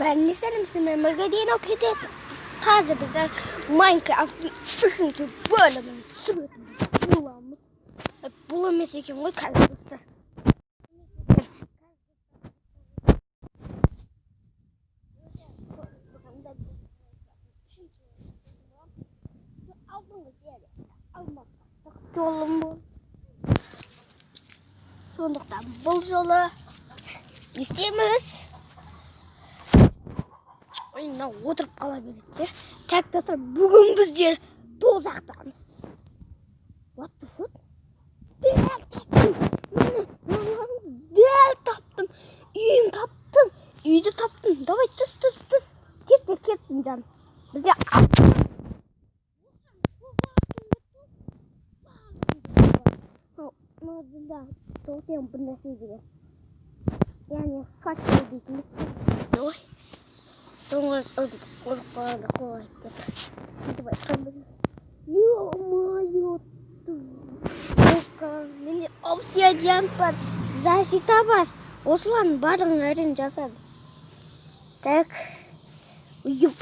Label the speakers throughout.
Speaker 1: Ben lisemsin memurga değil okudu. Kazı bize Minecraft'ın üçüncü bölümünü sürekli bulamız. Bulamayacak kim koy kardeşler. Yolum bu. Sonuçta bol yolu isteyemiz. Oyunda oturup kalabiliriz. Tek tasar bugün biz dozaktayız. What the fuck? Değil taptım. Değil taptım. İyiyim taptım. İyi de taptım. Davay tüs. Ketsin canım. Bize Nerede doğdum bu nesiydi? Yani fakir değiliz. Oy. Sonra öldük. Korkmadı koydu. Hadi bakalım. Ё-моё. Менде обсидиан бар, защита бар. Осылардың барын әрін жасады. Так. Уйып.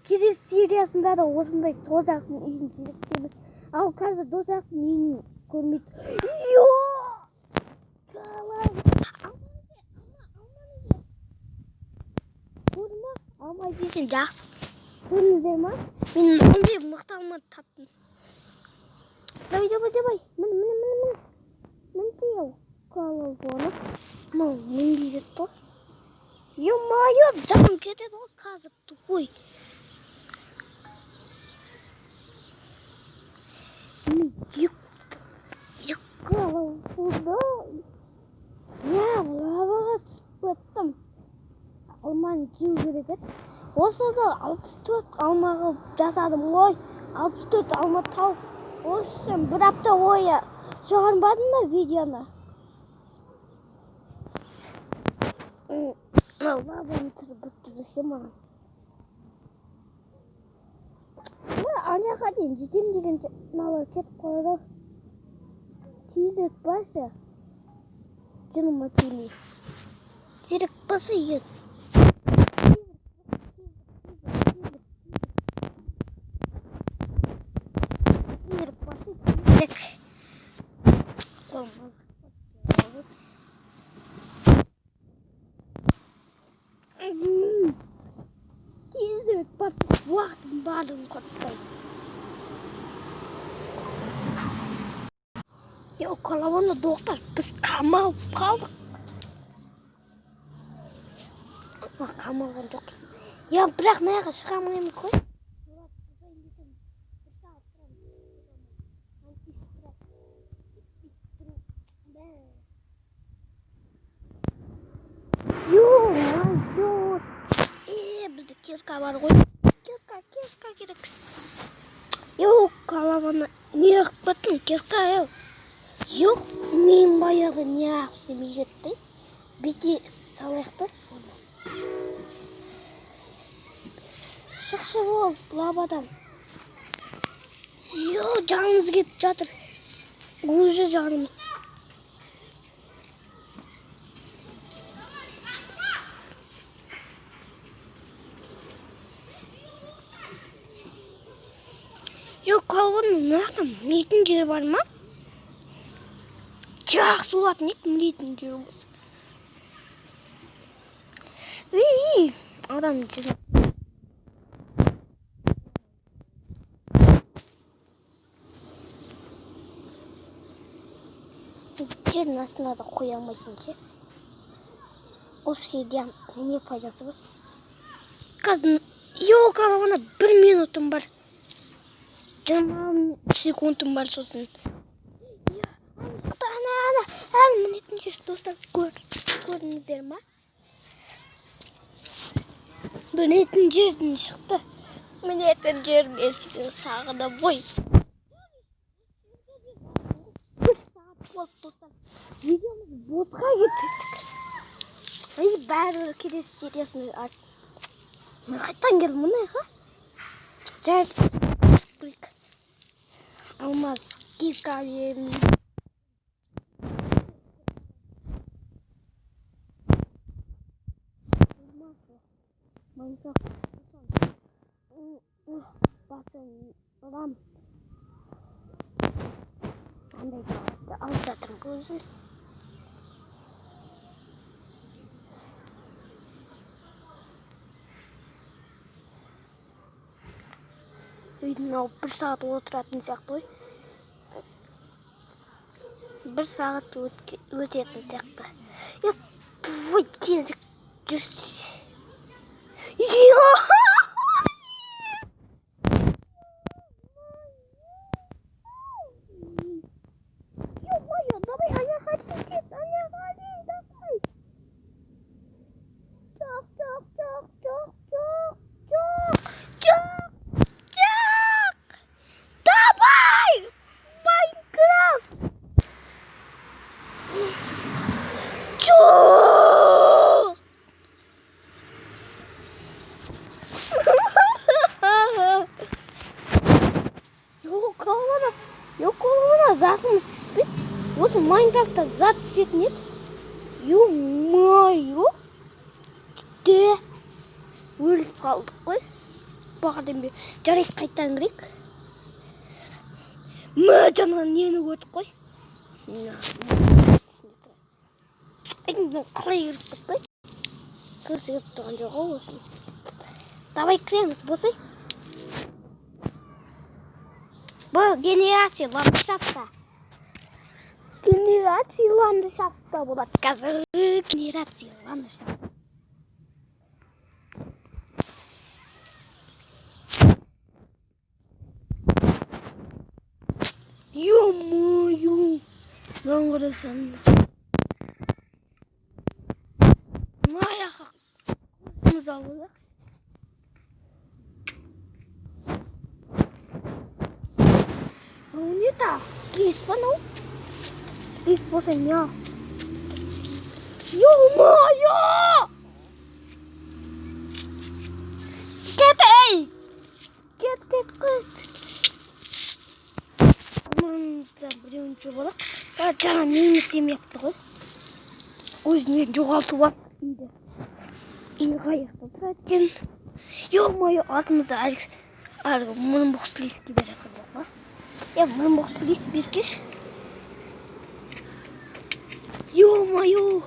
Speaker 1: Келесі сериясында да осындай тозақтың үйін зерттейміз. Ал қазір тозақтың үйін көрмейді. Көрме, алмай дейсің жақсы. Көрдіңіздер ма? Мен ондай мықты алмады таптым. Давай. Мін деу. Қалау оны. Мін дейсіз бұл. Ё-моё, жаным кетеді ғой қазір тупой. Қалау бұлда. Лаваға түсіп кеттім. Алманы жеу керек еді. Осы да 64 алмаға жасадым ғой. 64 алма тауып. Осы бір апта ойы шығармадым ба видеоны? Лаваны тұрып маған. Аяққа дейін жетем деген мынау кетіп қойды. Тезірек басы. Жыныма тиілей. Тезірек басы ет. Тезірек басы. Уақытым барлығын құртпайды. Қалауында достар, біз қамалып қалдық. Қамалған жоқпыз. Бірақ наяға шығамаймыз ғой. Бізді кирка бар ғой. Кирка керек. Қалауына не қыппатын кирка. Yok, мен баяғы не ақсы мейретті. Бете салайықты. Шықшы бол, лабадан. Жанымыз кетіп жатыр. Уже жанымыз. Қалғанның нақтым, нетін жер бар ма? Жақсы олатын ет мүлейтін жер болсы. Адам жүріп. Жердің астына да қоя алмайсың ше. Обсидиан не пайдасы бар? Қазір қалауына 1 минутым бар. 20 секундым бар сосын. Мінетін жерді достар көрдіңіздер ма? Мінетін жерден шықты. Мінетін жерге сағыда бой. 1 сағат болды достар. Видеомыз босқа кетірдік. Бәрі келесі сериясында қайттан келді мұнайға. жарып қойып алмаз кирка беремін. Майнкрафт басын ұрам. Қандай да алып жатырмын көзін. Үйдің алып 1 сағат отыратын сияқты ғой. 1 сағат өтетін сияқты. Твой тезік жүрсіз. Ё-моё, давай, Аня, ходи, дед, Аня, ходи, давай. Чок. Давай! Майнкрафт! Чок! Yok olana zatımız түспейді. Осы Майнкрафтта зат түсетін еді. Ё-моё! Де өліп қалдық қой. Бағадан бері жарайды қайтадан кірейік. Жаңа нені көрдік қой. Қалай кіріп кетті? Көзі кіріп тұрған жоқ қой осыны. Давай кіреміз, босай. Бұл генерация ландшафта. Генерация ландшафта болады. Қазір генерация ландшафта. Ё-моё! Жаңғырасам. Аяққа қымыз алды. Не так, слизь панул. Слизь после меня. Ё-моё! Кет! Маңызда біреуін жоғалақ. Жаңа мен істемепті ғой. Өзіне жоғалтып ап үйді. Үй қаяқта тұрады екен. Ё-моё, атымызда әлгі мұрынбоқ слизь келе жатқан жоқ па? Мұрынбоқ слизь беркеш. Ё-моё!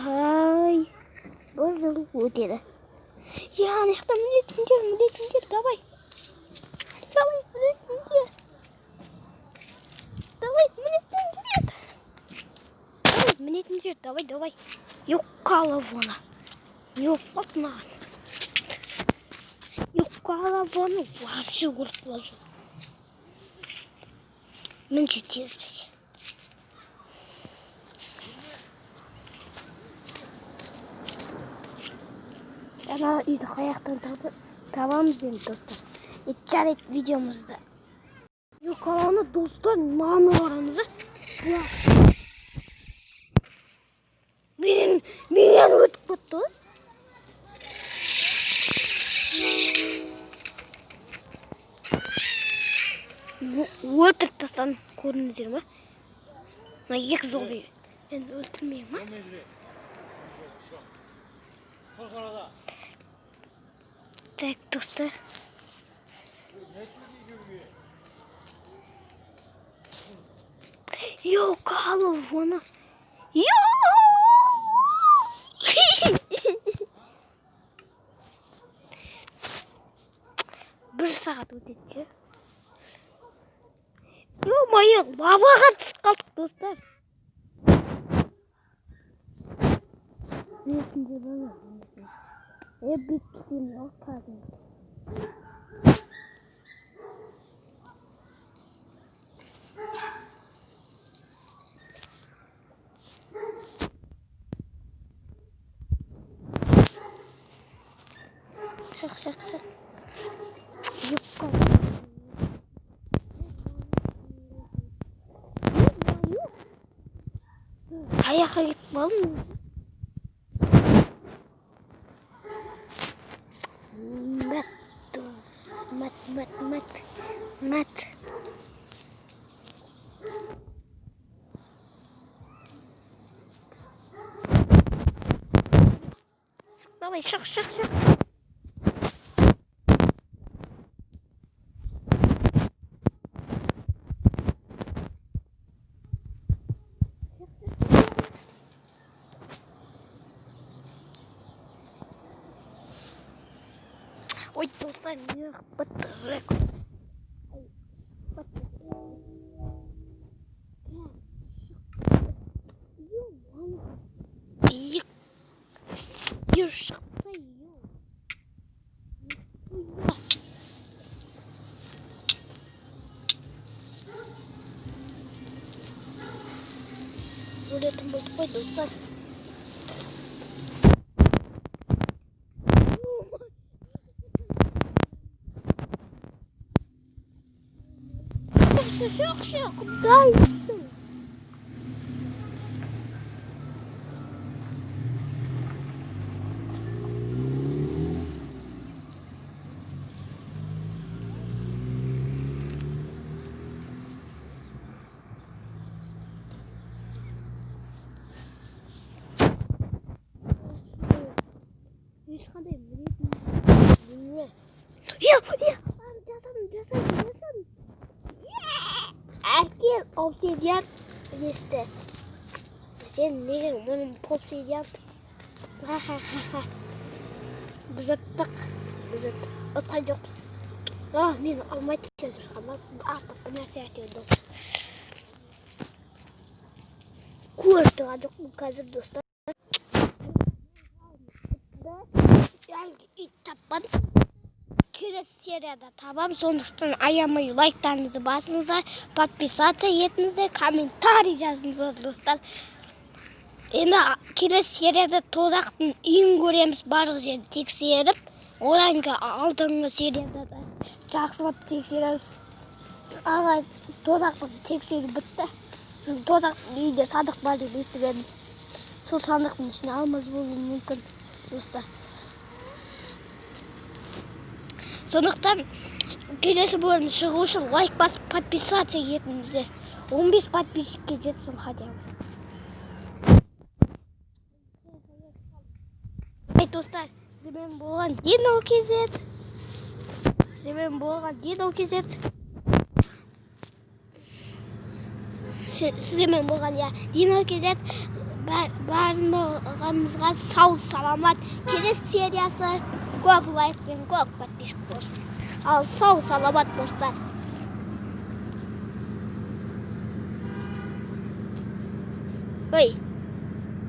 Speaker 1: Ай, бір жыл өтеді. Анаяқта мінетін жер, давай. Давай, мінетін жер, давай. Юққалы вона. Юқпап маған. Юққалы воны вообще көріп лажу. Мен жетерсек. Жаңа үйді қаяқтан табамыз енді достар. Жарайды видеомызды. Юқаланы достар, маңы қараңыздар. Менен өтіп кетті ғой. Өлтіріп тастан көрдіңіздер ме? Мына екі зомби. Мен өлтірмеймін ма? Так, достар. Юқалы воны. Бір сағат өтеді. Ё-моё, лаваға түсіп қалдық, достар. Бетінде бана. Беттен алқадым. Шық. Юққа. жаққа кетіп қалдым. Мат. Давай, шық. Ой, достар, неғып бітірек. Өлетін болды қой, достар. Шық, дайсың. Ешқандай білмеймін. Жасадым. Әкел обсидиан есті. Сен неге мұның обсидиан? Біз аттық. Отқан жоқпыз. Мен алмайды екен шыққанмақ. Артық нәрсе әтеу достар. Көріп тұрған жоқпын қазір достар. Әлгі ит таппадым. Келесі серияда табам. Сондықтан аямай лайктарыңызды басыңыздар, подписаться етіңіздер, комментарий жазыңыздар достар. Енді келесі серияда тозақтың үйін көреміз, барлық жерді тексеріп, одан кейін алдыңғы серияда да жақсылап тексереміз. Аға тозақтың тексеру бітті. Тозақтың үйде сандық бар деп естіп едім. Сол сандықтың ішіне алмаз болуы мүмкін достар. Сондықтан келесі бөлім шығу үшін лайк басып подписаться етіңіздер. 15 подписчикке жетсін хотя бы. Достар, сізбен болған Динау КЗ. Барлығыңызға сау саламат. Келесі сериясы көп лайк пен көп подписчик болсын. Ал сау саламат достар. Ой.